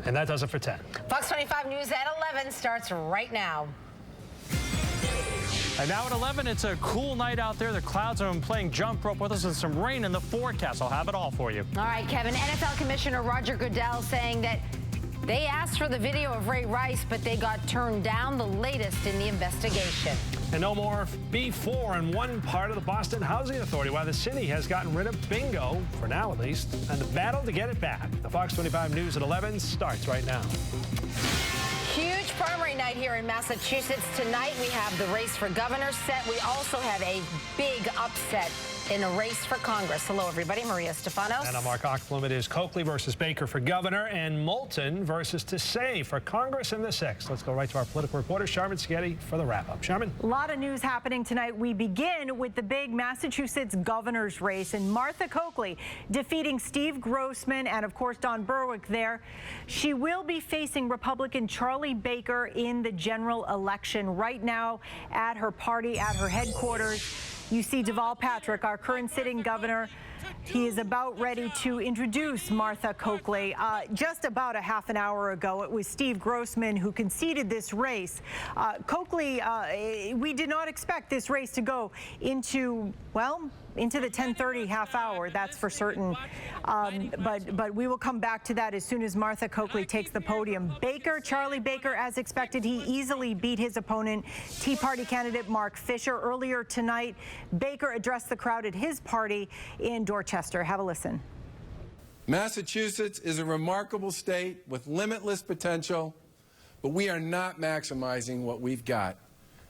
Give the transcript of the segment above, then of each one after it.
And that does it for 10. Fox 25 News at 11 starts right now. And now at 11, it's a cool night out there. The clouds are playing jump rope with us and some rain in the forecast. I'll have it all for you. All right, Kevin. NFL Commissioner Roger Goodell saying that they asked for the video of Ray Rice, but they got turned down, the latest in the investigation. And no more B4 in one part of the Boston Housing Authority, while the city has gotten rid of bingo, for now at least, and the battle to get it back. The Fox 25 News at 11 starts right now. Huge primary night here in Massachusetts. Tonight we have the race for governor set. We also have a big upset in a race for Congress. Hello, everybody. Maria Stefanos. And I'm Mark Ochblum. It is Coakley versus Baker for governor and Moulton versus Tassay for Congress in the 6th. Let's go right to our political reporter, Sharman Sketty, for the wrap-up. Sharman? A lot of news happening tonight. We begin with the big Massachusetts governor's race, and Martha Coakley defeating Steve Grossman and, of course, Don Berwick there. She will be facing Republican Charlie Baker in the general election. Right now at her party, at her headquarters, you see Deval Patrick, our current sitting governor. He is about ready to introduce Martha Coakley. Just about a half an hour ago, it was Steve Grossman who conceded this race. Coakley, we did not expect this race to go into, well, into the 10:30 half hour, that's for certain. But we will come back to that as soon as Martha Coakley takes the podium. Charlie Baker, as expected, he easily beat his opponent, Tea Party candidate Mark Fisher. Earlier tonight, Baker addressed the crowd at his party in Dorchester. Have a listen. Massachusetts is a remarkable state with limitless potential, but we are not maximizing what we've got.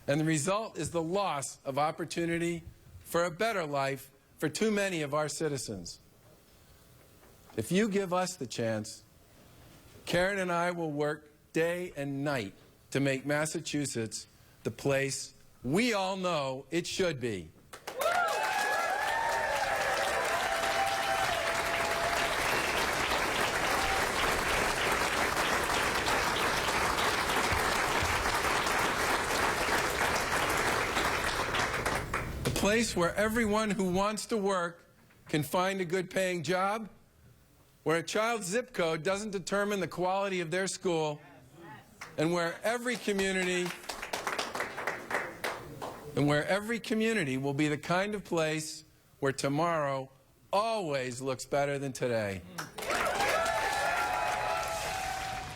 And the result is the loss of opportunity for a better life for too many of our citizens. If you give us the chance, Karen and I will work day and night to make Massachusetts the place we all know it should be. A place where everyone who wants to work can find a good-paying job, where a child's zip code doesn't determine the quality of their school, and where every community will be the kind of place where tomorrow always looks better than today.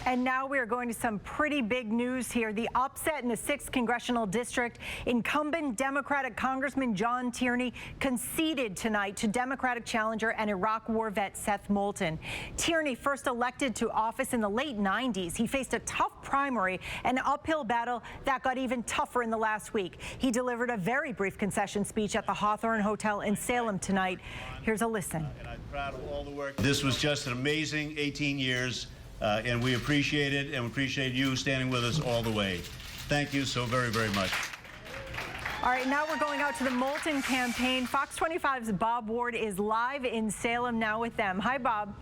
And now we are going to some pretty big news here. The upset in the 6th Congressional District. Incumbent Democratic Congressman John Tierney conceded tonight to Democratic challenger and Iraq War vet Seth Moulton. Tierney, first elected to office in the late 90s. He faced a tough primary, an uphill battle that got even tougher in the last week. He delivered a very brief concession speech at the Hawthorne Hotel in Salem tonight. Here's a listen. And I'm proud of all the work. This was just an amazing 18 years. And we appreciate it, and we appreciate you standing with us all the way. Thank you so very, very much. All right, now we're going out to the Moulton campaign. Fox 25's Bob Ward is live in Salem now with them. Hi, Bob.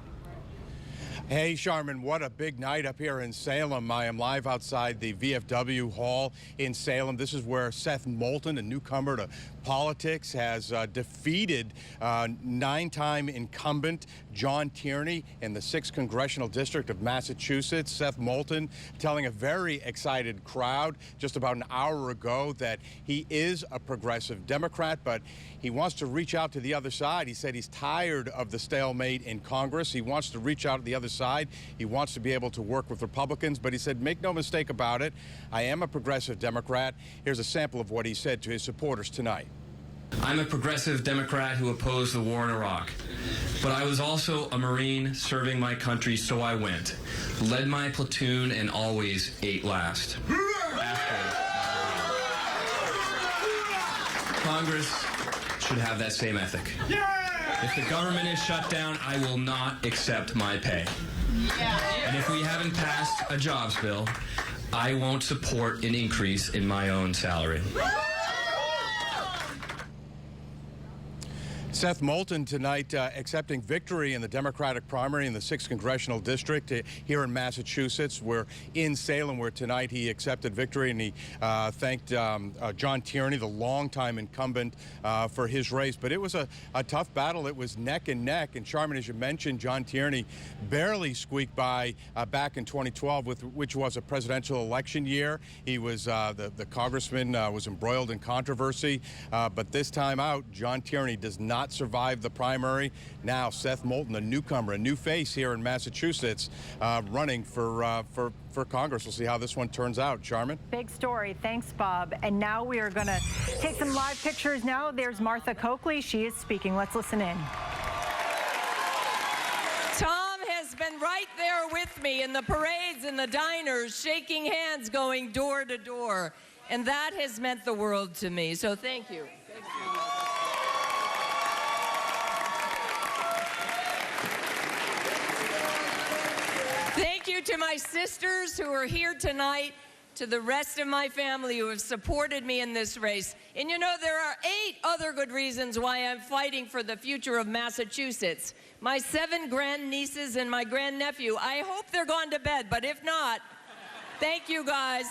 Hey, Sharman, what a big night up here in Salem. I am live outside the VFW Hall in Salem. This is where Seth Moulton, a newcomer to politics, has defeated 9-time incumbent John Tierney in the 6th Congressional District of Massachusetts. Seth Moulton telling a very excited crowd just about an hour ago that he is a progressive Democrat, but he wants to reach out to the other side. He said he's tired of the stalemate in Congress. He wants to reach out to the other side. He wants to be able to work with Republicans, but he said, make no mistake about it, I am a progressive Democrat. Here's a sample of what he said to his supporters tonight. I'm a progressive Democrat who opposed the war in Iraq, but I was also a Marine serving my country, so I went, led my platoon, and always ate last. Congress should have that same ethic. If the government is shut down, I will not accept my pay. And if we haven't passed a jobs bill, I won't support an increase in my own salary. Seth Moulton tonight accepting victory in the Democratic primary in the 6th Congressional District here in Massachusetts. We're in Salem where tonight he accepted victory, and he thanked John Tierney, the longtime incumbent, for his race. But it was a tough battle. It was neck and neck. And Charmin, as you mentioned, John Tierney barely squeaked by back in 2012, which was a presidential election year. He was the congressman was embroiled in controversy. But this time out, John Tierney does not survive the primary. Now Seth Moulton, a newcomer, a new face here in Massachusetts, running for Congress. We'll see how this one turns out. Charmin? Big story. Thanks, Bob. And now we are going to take some live pictures now. There's Martha Coakley. She is speaking. Let's listen in. Tom has been right there with me in the parades and the diners, shaking hands, going door to door. And that has meant the world to me. So thank you. Thank you. Thank you to my sisters who are here tonight, to the rest of my family who have supported me in this race. And you know, there are 8 other good reasons why I'm fighting for the future of Massachusetts. My 7 grandnieces and my grandnephew, I hope they're gone to bed, but if not, thank you guys.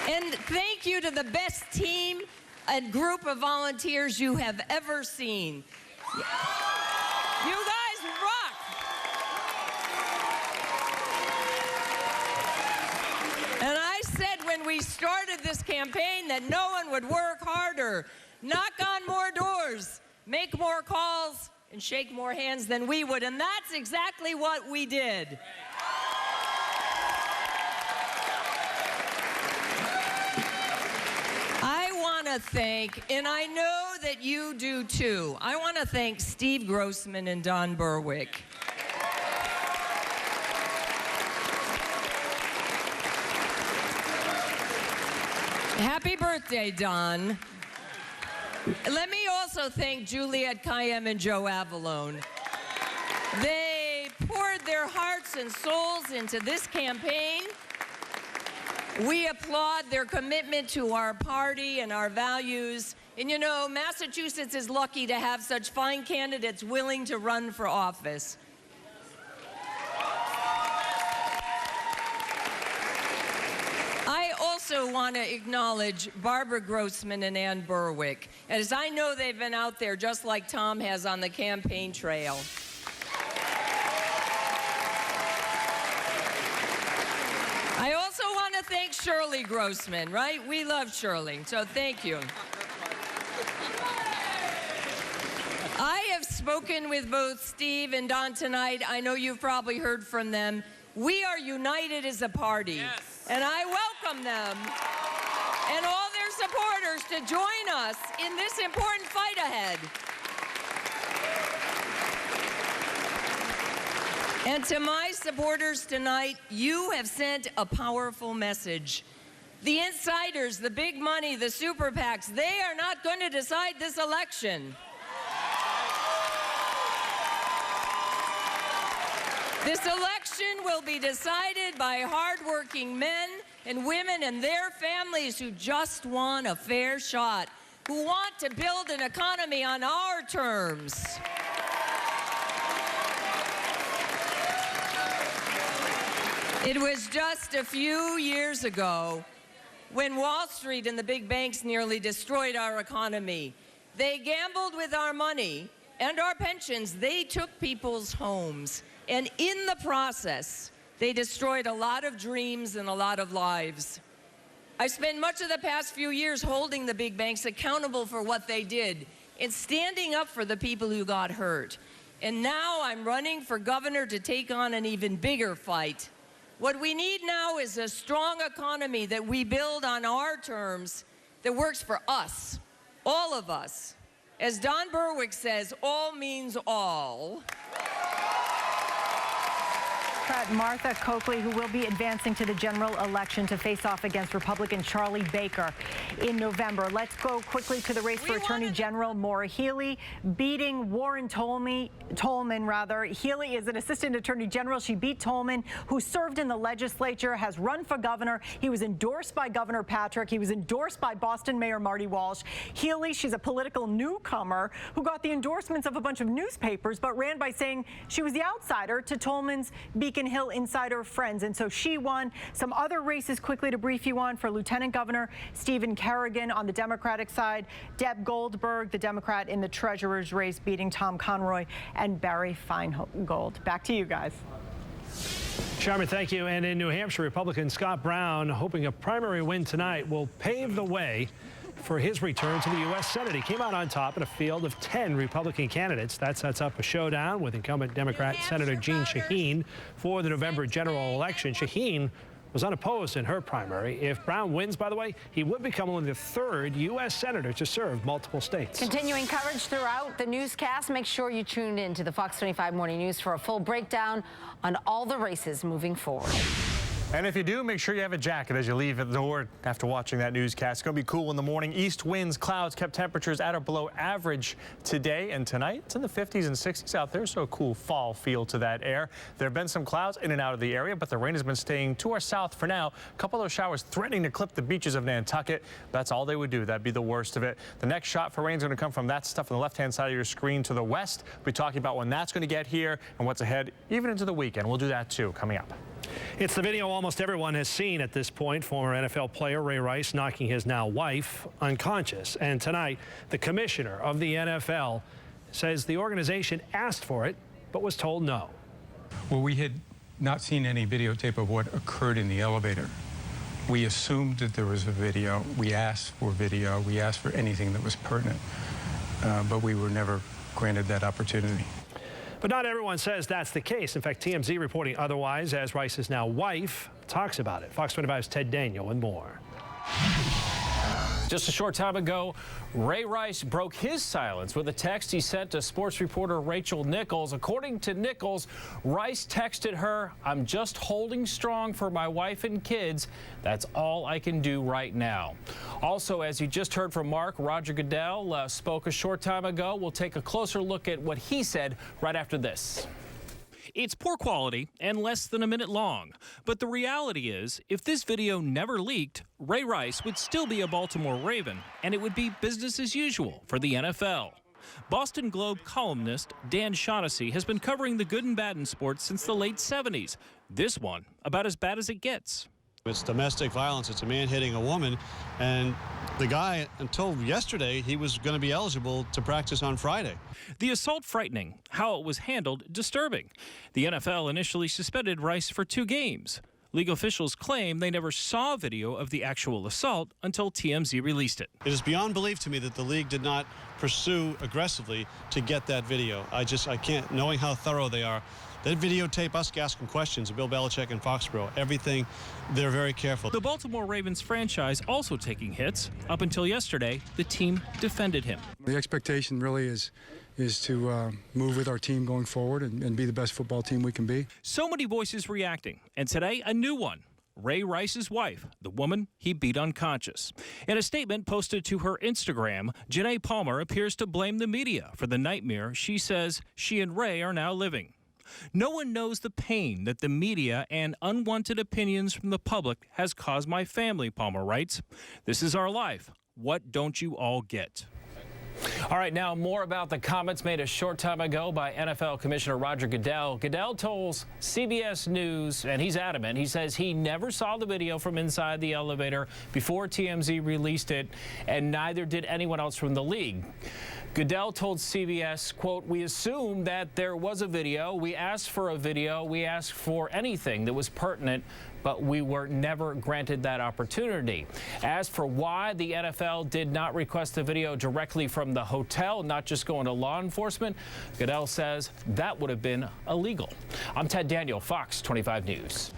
And thank you to the best team and group of volunteers you have ever seen. You guys rock! And I said when we started this campaign that no one would work harder, knock on more doors, make more calls, and shake more hands than we would, and that's exactly what we did. I want to thank, and I know that you do too, I want to thank Steve Grossman and Don Berwick. Happy birthday, Don. Let me also thank Juliette Kayyem and Joe Avalone. They poured their hearts and souls into this campaign. We applaud their commitment to our party and our values. And you know, Massachusetts is lucky to have such fine candidates willing to run for office. I also want to acknowledge Barbara Grossman and Ann Berwick, as I know they've been out there just like Tom has on the campaign trail. I also want to thank Shirley Grossman, right? We love Shirley, so thank you. I have spoken with both Steve and Don tonight. I know you've probably heard from them. We are united as a party, yes. And I welcome them and all their supporters to join us in this important fight ahead. And to my supporters tonight, you have sent a powerful message. The insiders, the big money, the super PACs, they are not going to decide this election. This election will be decided by hardworking men and women and their families who just want a fair shot, who want to build an economy on our terms. It was just a few years ago when Wall Street and the big banks nearly destroyed our economy. They gambled with our money and our pensions. They took people's homes. And in the process, they destroyed a lot of dreams and a lot of lives. I spent much of the past few years holding the big banks accountable for what they did and standing up for the people who got hurt. And now I'm running for governor to take on an even bigger fight. What we need now is a strong economy that we build on our terms, that works for us, all of us. As Don Berwick says, all means all. Democrat Martha Coakley, who will be advancing to the general election to face off against Republican Charlie Baker in November. Let's go quickly to the race for Attorney General. Maura Healey beating Warren Tolman. Healey is an assistant attorney general. She beat Tolman, who served in the legislature, has run for governor. He was endorsed by Governor Patrick. He was endorsed by Boston Mayor Marty Walsh. Healey, she's a political newcomer who got the endorsements of a bunch of newspapers, but ran by saying she was the outsider to Tolman's Beacon Hill insider friends, and so she won. Some other races quickly to brief you on: for Lieutenant Governor Stephen Kerrigan on the Democratic side, Deb Goldberg, the Democrat in the treasurer's race, beating Tom Conroy and Barry Feingold. Back to you guys. Sharman, thank you. And in New Hampshire, Republican Scott Brown, hoping a primary win tonight will pave the way for his return to the U.S. Senate. He came out on top in a field of 10 Republican candidates. That sets up a showdown with incumbent Democrat Senator Jeanne Shaheen for the November general election. Shaheen was unopposed in her primary. If Brown wins, by the way, he would become only the third U.S. senator to serve multiple states. Continuing coverage throughout the newscast. Make sure you tune in to the Fox 25 Morning News for a full breakdown on all the races moving forward. And if you do, make sure you have a jacket as you leave at the door after watching that newscast. It's going to be cool in the morning. East winds, clouds kept temperatures at or below average today and tonight. It's in the 50s and 60s out there, so a cool fall feel to that air. There have been some clouds in and out of the area, but the rain has been staying to our south for now. A couple of those showers threatening to clip the beaches of Nantucket. That's all they would do. That'd be the worst of it. The next shot for rain is going to come from that stuff on the left-hand side of your screen to the west. We'll be talking about when that's going to get here and what's ahead, even into the weekend. We'll do that, too, coming up. It's the video almost everyone has seen at this point. Former NFL player Ray Rice knocking his now wife unconscious. And tonight, the commissioner of the NFL says the organization asked for it, but was told no. Well, we had not seen any videotape of what occurred in the elevator. We assumed that there was a video. We asked for video. We asked for anything that was pertinent, but we were never granted that opportunity. But not everyone says that's the case. In fact, TMZ reporting otherwise as Rice's now wife talks about it. Fox 25's Ted Daniel and more. Just a short time ago, Ray Rice broke his silence with a text he sent to sports reporter Rachel Nichols. According to Nichols, Rice texted her, "I'm just holding strong for my wife and kids. That's all I can do right now." Also, as you just heard from Mark, Roger Goodell spoke a short time ago. We'll take a closer look at what he said right after this. It's poor quality and less than a minute long. But the reality is, if this video never leaked, Ray Rice would still be a Baltimore Raven, and it would be business as usual for the NFL. Boston Globe columnist Dan Shaughnessy has been covering the good and bad in sports since the late 70s. This one, about as bad as it gets. It's domestic violence. It's a man hitting a woman, and the guy, until yesterday, he was going to be eligible to practice on Friday. The assault frightening, how it was handled disturbing. The NFL initially suspended Rice for 2 games. League officials claim they never saw video of the actual assault until TMZ released it. It is beyond belief to me that the league did not pursue aggressively to get that video. I can't, knowing how thorough they are. They videotape us asking questions of Bill Belichick and Foxborough. Everything, they're very careful. The Baltimore Ravens franchise also taking hits. Up until yesterday, the team defended him. The expectation really is to move with our team going forward and be the best football team we can be. So many voices reacting, and today a new one. Ray Rice's wife, the woman he beat unconscious. In a statement posted to her Instagram, Janae Palmer appears to blame the media for the nightmare she says she and Ray are now living. No one knows the pain that the media and unwanted opinions from the public has caused my family, Palmer writes. This is our life. What don't you all get? All right, now more about the comments made a short time ago by NFL Commissioner Roger Goodell. Goodell told CBS News, and he's adamant, he says he never saw the video from inside the elevator before TMZ released it, and neither did anyone else from the league. Goodell told CBS, quote, "We assumed that there was a video. We asked for a video. We asked for anything that was pertinent, but we were never granted that opportunity." As for why the NFL did not request the video directly from the hotel, not just going to law enforcement, Goodell says that would have been illegal. I'm Ted Daniel, Fox 25 News.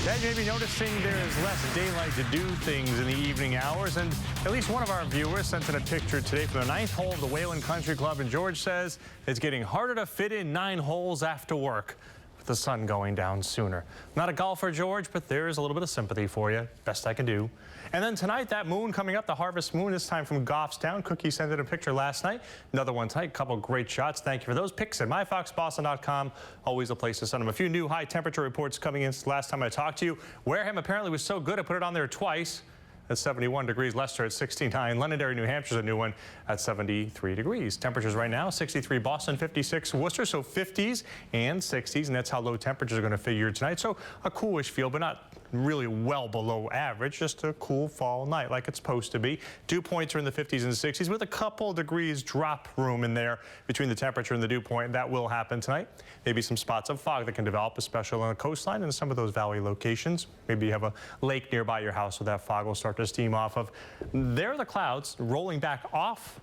Ted, you may be noticing there is less daylight to do things in the evening hours, and at least one of our viewers sent in a picture today from the 9th hole of the Wayland Country Club, and George says it's getting harder to fit in 9 holes after work. With the sun going down sooner. Not a golfer, George, but there is a little bit of sympathy for you. Best I can do. And then tonight, that moon coming up, the harvest moon, this time from Goffstown. Cookie sent in a picture last night. Another one tonight. Couple great shots. Thank you for those pics at myfoxboston.com. Always a place to send them. A few new high temperature reports coming in since last time I talked to you. Wareham apparently was so good I put it on there twice. At 71 degrees, Leicester at 69. Londonderry, New Hampshire's a new one at 73 degrees. Temperatures right now, 63 Boston, 56 Worcester, so 50s and 60s, and that's how low temperatures are going to figure tonight. So a coolish feel, but not really well below average, just a cool fall night like it's supposed to be. Dew points are in the 50s and 60s with a couple degrees drop room in there between the temperature and the dew point. That will happen tonight. Maybe some spots of fog that can develop, especially on the coastline and some of those valley locations. Maybe you have a lake nearby your house, so that fog will start to steam off of. There are the clouds rolling back off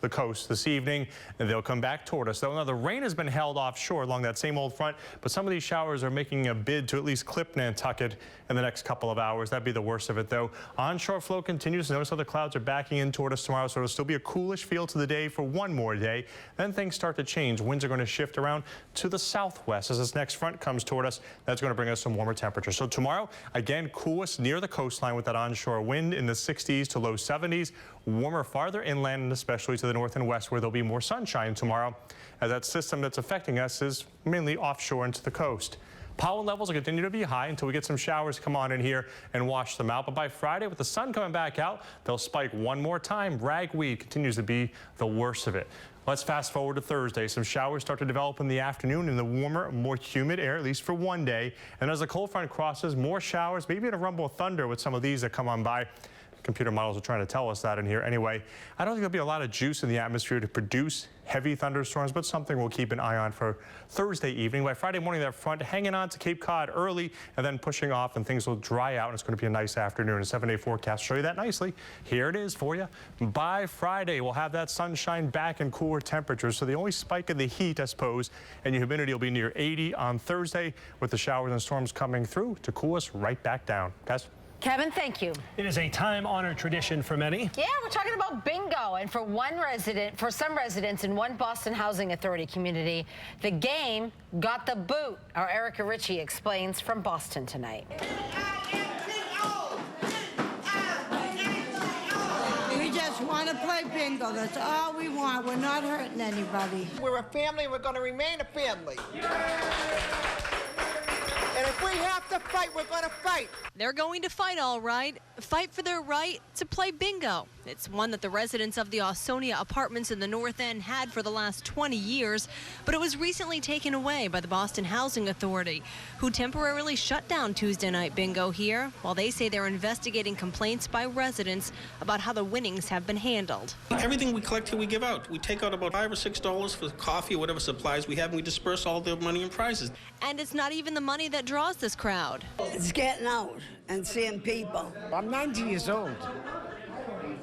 the coast this evening, and they'll come back toward us. Though now the rain has been held offshore along that same old front, but some of these showers are making a bid to at least clip Nantucket in the next couple of hours. That'd be the worst of it, though. Onshore flow continues. Notice how the clouds are backing in toward us tomorrow, so it'll still be a coolish feel to the day for one more day. Then things start to change. Winds are going to shift around to the southwest as this next front comes toward us. That's going to bring us some warmer temperatures. So tomorrow, again, coolest near the coastline with that onshore wind in the 60s to low 70s. Warmer farther inland, and especially to the north and west, where there'll be more sunshine tomorrow, as that system that's affecting us is mainly offshore and to the coast. Pollen levels will continue to be high until we get some showers come on in here and wash them out. But by Friday, with the sun coming back out, they'll spike one more time. Ragweed continues to be the worst of it. Let's fast forward to Thursday. Some showers start to develop in the afternoon in the warmer, more humid air, at least for one day. And as the cold front crosses, more showers, maybe a rumble of thunder with some of these that come on by. Computer models are trying to tell us that in here. Anyway, I don't think there'll be a lot of juice in the atmosphere to produce heavy thunderstorms, but something we'll keep an eye on for Thursday evening. By Friday morning, that front hanging on to Cape Cod early and then pushing off, and things will dry out, and it's going to be a nice afternoon. A 7-day forecast will show you that nicely. Here it is for you. By Friday, we'll have that sunshine back and cooler temperatures. So the only spike in the heat, I suppose, and your humidity will be near 80 on Thursday, with the showers and storms coming through to cool us right back down. Guys? Kevin, thank you. It is a time-honored tradition for many. Yeah, we're talking about bingo. And for some residents in one Boston Housing Authority community, the game got the boot. Our Erica Ritchie explains from Boston tonight. We just want to play bingo. That's all we want. We're not hurting anybody. We're a family. We're going to remain a family. And if we have to fight, we're going to fight. They're going to fight, all right. Fight for their right to play bingo. It's one that the residents of the Ausonia apartments in the North End had for the last 20 years, but it was recently taken away by the Boston Housing Authority, who temporarily shut down Tuesday night bingo here, while they say they're investigating complaints by residents about how the winnings have been handled. Everything we collect here, we give out. We take out about $5 or $6 for coffee or whatever supplies we have, and we disperse all the money and prizes. And it's not even the money that draws this crowd. It's getting out and seeing people. I'm 90 years old,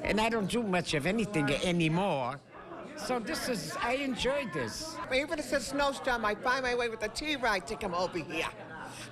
and I don't do much of anything anymore. So I enjoyed this. Even if it's a snowstorm, I find my way with a T-ride to come over here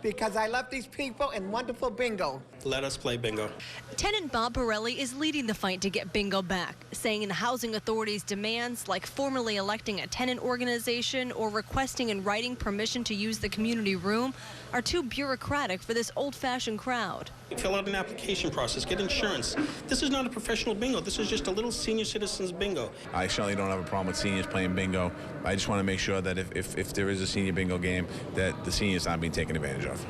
because I love these people and wonderful bingo. Let us play bingo. Tenant Bob Pirelli is leading the fight to get bingo back, saying the Housing Authority's demands, like formally electing a tenant organization or requesting in writing permission to use the community room, are too bureaucratic for this old-fashioned crowd. Fill out an application process, get insurance. This is not a professional bingo. This is just a little senior citizens bingo. I certainly don't have a problem with seniors playing bingo. I just want to make sure that if there is a senior bingo game, that the seniors aren't being taken advantage of.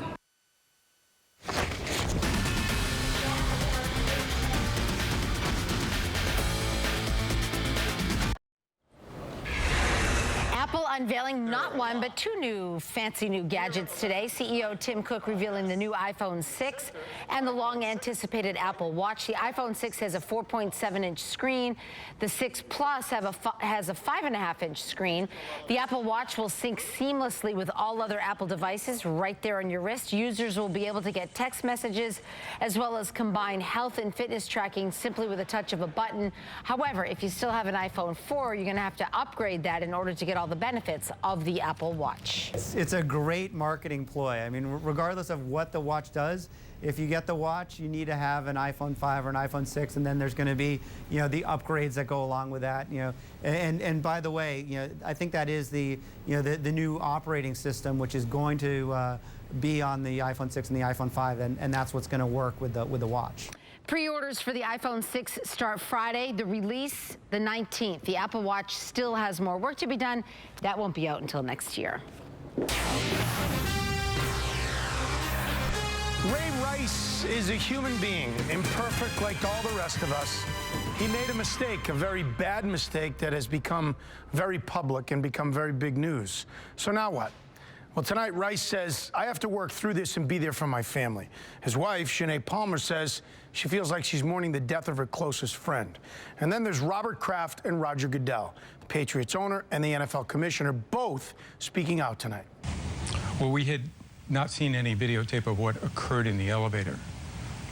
Unveiling not one, but two fancy new gadgets today. CEO Tim Cook revealing the new iPhone 6 and the long-anticipated Apple Watch. The iPhone 6 has a 4.7-inch screen. The 6 Plus has a 5.5-inch screen. The Apple Watch will sync seamlessly with all other Apple devices right there on your wrist. Users will be able to get text messages as well as combine health and fitness tracking simply with a touch of a button. However, if you still have an iPhone 4, you're going to have to upgrade that in order to get all the benefits benefits of the Apple Watch. It's a great marketing ploy. I mean, regardless of what the watch does, if you get the watch, you need to have an iPhone 5 or an iPhone 6, and then there's going to be, you know, the upgrades that go along with that. You know, and by the way, you know, I think that is the, you know, the new operating system, which is going to be on the iPhone 6 and the iPhone 5, and that's what's going to work with the watch. Pre-orders for the iPhone 6 start Friday. The release, the 19th. The Apple Watch still has more work to be done. That won't be out until next year. Ray Rice is a human being, imperfect like all the rest of us. He made a mistake, a very bad mistake that has become very public and become very big news. So now what? Well, tonight, Rice says, I have to work through this and be there for my family. His wife, Janae Palmer, says she feels like she's mourning the death of her closest friend. And then there's Robert Kraft and Roger Goodell, the Patriots owner and the NFL commissioner, both speaking out tonight. Well, we had not seen any videotape of what occurred in the elevator.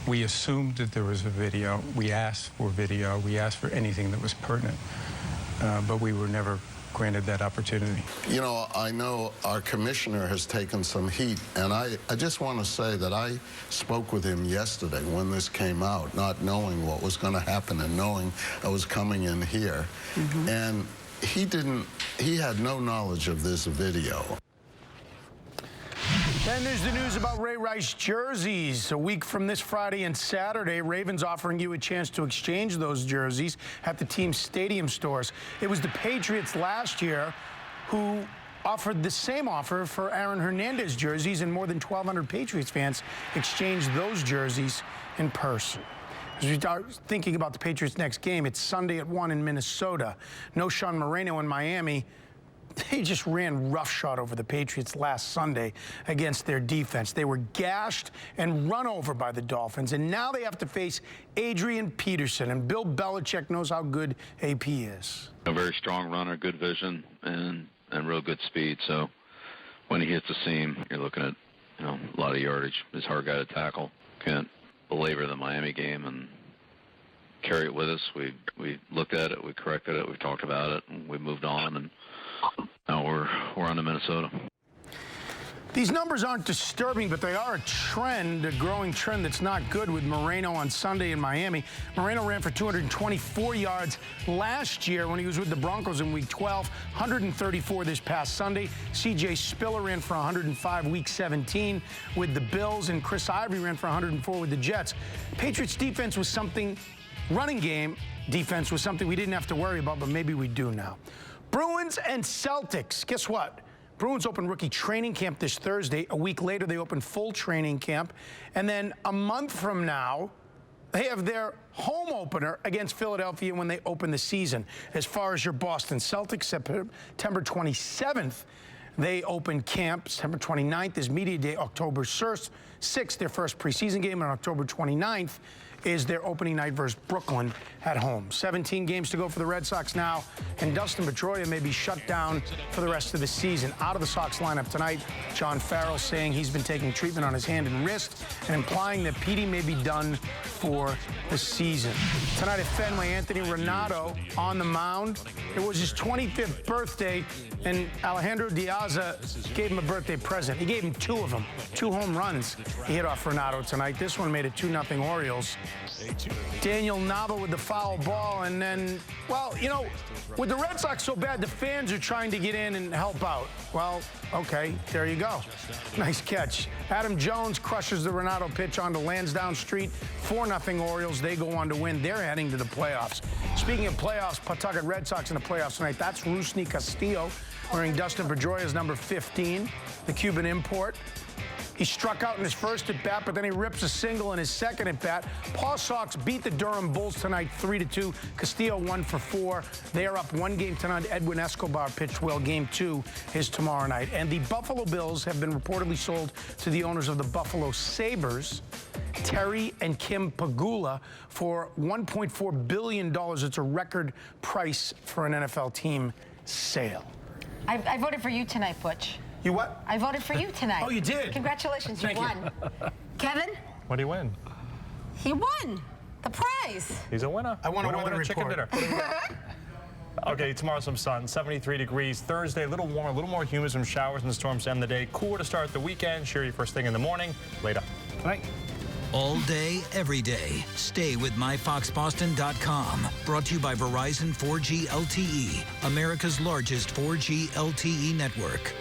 We assumed that there was a video. We asked for video. We asked for anything that was pertinent, but we were never granted that opportunity. You know our commissioner has taken some heat, and I just want to say that I spoke with him yesterday when this came out, not knowing what was going to happen and knowing I was coming in here. And he had no knowledge of this video. Then there's the news about Ray Rice jerseys. A week from this Friday and Saturday, Ravens offering you a chance to exchange those jerseys at the team's stadium stores. It was the Patriots last year who offered the same offer for Aaron Hernandez jerseys, and more than 1,200 Patriots fans exchanged those jerseys in person. As we start thinking about the Patriots' next game, it's Sunday at 1 in Minnesota. No Sean Moreno in Miami. They just ran roughshod over the Patriots last Sunday against their defense. They were gashed and run over by the Dolphins, and now they have to face Adrian Peterson, and Bill Belichick knows how good AP is. A very strong runner, good vision, and real good speed. So when he hits the seam, you're looking at, you know, a lot of yardage. He's a hard guy to tackle. Can't belabor the Miami game and carry it with us. We looked at it, we corrected it, we talked about it, and we moved on, and now we're on to Minnesota. These numbers aren't disturbing, but they are a trend, a growing trend that's not good with Moreno on Sunday in Miami. Moreno ran for 224 yards last year when he was with the Broncos in Week 12, 134 this past Sunday. C.J. Spiller ran for 105 Week 17 with the Bills, and Chris Ivory ran for 104 with the Jets. Patriots defense was something, running game defense was something we didn't have to worry about, but maybe we do now. Bruins and Celtics, guess what? Bruins open rookie training camp this Thursday. A week later, they open full training camp. And then a month from now, they have their home opener against Philadelphia when they open the season. As far as your Boston Celtics, September 27th, they open camp. September 29th is Media Day. October 6th, their first preseason game. And October 29th is their opening night versus Brooklyn at home. 17 games to go for the Red Sox now, and Dustin Pedroia may be shut down for the rest of the season. Out of the Sox lineup tonight, John Farrell saying he's been taking treatment on his hand and wrist, and implying that Petey may be done for the season. Tonight at Fenway, Anthony Renato on the mound. It was his 25th birthday, and Alejandro Diaz gave him a birthday present. He gave him two of them, 2 home runs he hit off Renato tonight. This one made it 2-0 Orioles. Daniel Nava with the foul ball, and then, well, you know, with the Red Sox so bad, the fans are trying to get in and help out. Well, okay, there you go. Nice catch. Adam Jones crushes the Renato pitch onto Lansdowne Street. 4-0 Orioles. They go on to win. They're heading to the playoffs. Speaking of playoffs, Pawtucket Red Sox in the playoffs tonight. That's Rusney Castillo wearing Dustin Pedroia's number 15, the Cuban import. He struck out in his first at-bat, but then he rips a single in his second at-bat. Paw Sox beat the Durham Bulls tonight 3-2. Castillo 1 for 4. They are up 1 game tonight. Edwin Escobar pitched well. Game 2 is tomorrow night. And the Buffalo Bills have been reportedly sold to the owners of the Buffalo Sabres, Terry and Kim Pagula, for $1.4 billion. It's a record price for an NFL team sale. I voted for you tonight, Butch. You what? I voted for you tonight. Oh, you did? Congratulations, you won. Kevin? What do you win? He won the prize. He's a winner. I want a weather chicken report. dinner. Okay, tomorrow some sun, 73 degrees. Thursday, a little warmer, a little more humid, some showers and storms to end the day. Cooler to start the weekend. Cheery first thing in the morning. Later. Tonight. All day, every day. Stay with myfoxboston.com. Brought to you by Verizon 4G LTE, America's largest 4G LTE network.